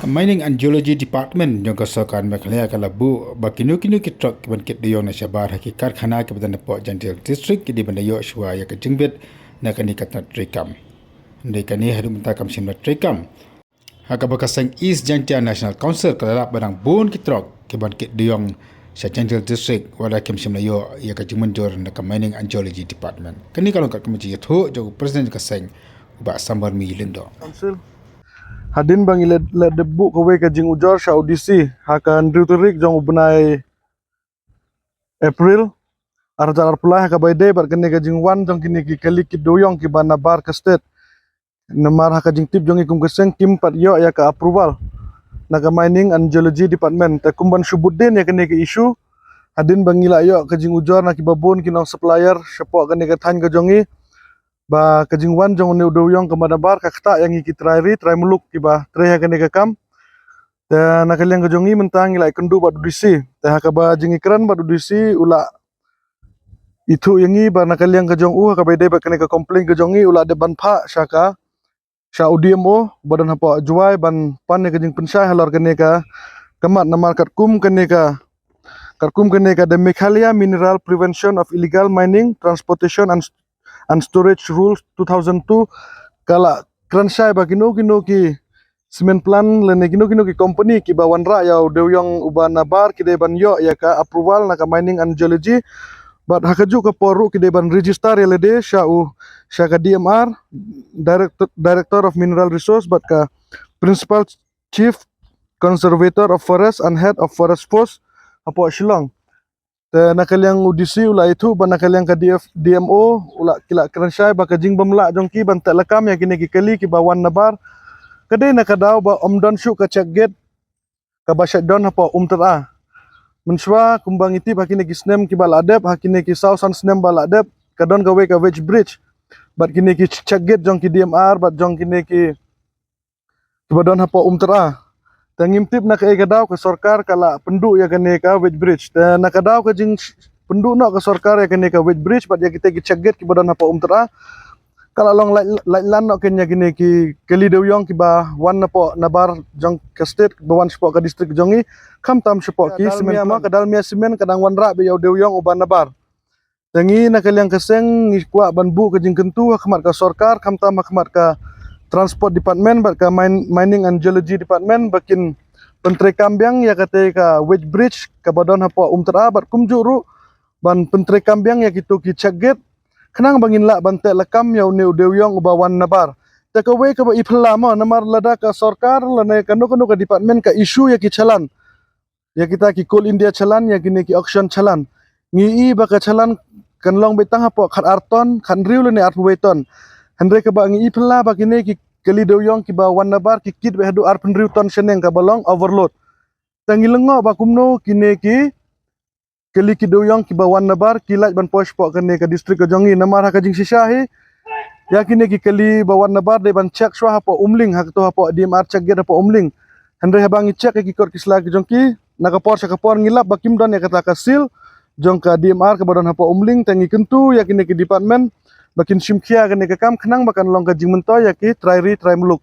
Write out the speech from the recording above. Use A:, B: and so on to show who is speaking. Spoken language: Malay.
A: Mining and Geology Department yang kesokan Meghalaya kalabu bakinu-kinu kitrok kiban diyong na syabar haki karkhana kiban po Jantil District di bandayo shwa ya kejingbit na kanikat na trikam. Ndai kani hadu mentakam simna trikam. Haka bakasang East Jantia National Council kalap barang bun kitrok kiban diyong sa Jantil District wala kim simna yo ya kejingmenjor na Mining and Geology Department. Kani kalong kat kemiji yatho jogo Presiden kasang ba sambar mi lindo.
B: Council hadin bang ile debu kowe kajing ujor sha audisi hakan driuturik jong ubnai April arjar pula haka baide bar kene kajing wan jong kini ki kali ki doyong ki bana bar ka state namar haka jing tip jong ikum keseng kim pat yo ya ka approval naga Mining and Geology Department ta kumban syubuddin ya kene ki issue hadin bang ila yo kajing ujor na ki babun kinong supplier syapo kene ka than ka jongi ba kajingwan jong ne doyong kemadabar kakta yang iki trai muluk kiba trai hakane kakam ta nakaliang kajongi mentang ila kendu ba dudisi ta hakaba jing ikran ba dudisi ula itu yangi ba nakaliang kajong hakaba dai ba kane ka komplain kajongi ula de ban pha syaka sya UDMO badan hapa juai ban pan ne kajing pensai halor kane ka kamat namar katkum kane ka the Meghalaya Mineral Prevention of Illegal Mining, Transportation and Storage Rules 2002 kala kransai ba kino ki cement plan lene kino ki company ki bawan ra ya deuyong ubana bar ki deban yo ya ka approval na ka Mining and Geology but hakaju ka poru ki deban register ya lede sya ka DMR director of mineral resource but ka principal chief conservator of forest and head of forest force apo Shillong ta nakaliang audisi ula itu ban nakaliang ka DMO ula kila kransai ba kajing bamla jongki ban ta lakam ya kini ki kali ki bawan nabar kadai nakadaw ba omdon syu ka check gate ka ba shutdown apa tera menswa kumbang iti ba kini ki snem ki baladep hakini ki sausan snem baladep kadon gawe ka wedge bridge bat kini ki check gate jongki DMR bat jong kini ki badon apa tera tangimtip na kay kadaw ka sarkar kala pendu ya kane ka wedge bridge ta nakadaw ka jing pendu no ka sarkar ya kane ka wedge bridge pat ya kita ki check gate ki badan apa tera kala long lan no kenya kini ki kali dewyong ki ba wan po nabar jong ka state ba wan spo ka district jongi kam tam spo ki semen ma kadal mia semen kadang wan ra be yaw dewyong uban nabar tangi nakaliang kaseng kwa banbu ka jing kentu khmat ka sarkar kam tam khmat ka Transport Department bat ka Mining and Geology Department bakin pentre kambiang ya kate ka wedge bridge ka badon hapa tera bat kumjuru ban pentre kambiang ya kitu ki check gate kenang bangin la ban te lakam ya ne dewyong ubawan nabar ta ka we ka ba ipla mo namar lada ka sarkar lane kanu ka department ka issue ya ki chalan ya kita ki coal India chalan ya kini ki auction chalan ngi ba ka chalan kan long betang hapa khat arton khan riu lene art weton Andre ka ba ngi ipla ba kini ki kali doyong ki ba wan nabar ki kit be hadu ar penriu ton seneng ka balong overload tangilengo ba kumno kini ki kali ki doyong ki ba wan nabar ki laj ban posh po kane ka district ka jongi namar ka jing sisahi ya kini ki kali ba wan nabar de ban check swa hapo hak to hapo DMR check get hapo Andre habang i check ki kor kisla ki jongki nakapor sa kapor ngilap ba kimdon ya kata ka seal jong ka DMR ka badon hapo tangi kentu ya kini ki department bakin simkia kene kakam kenang bakan long ka jingmento ya ki trai muluk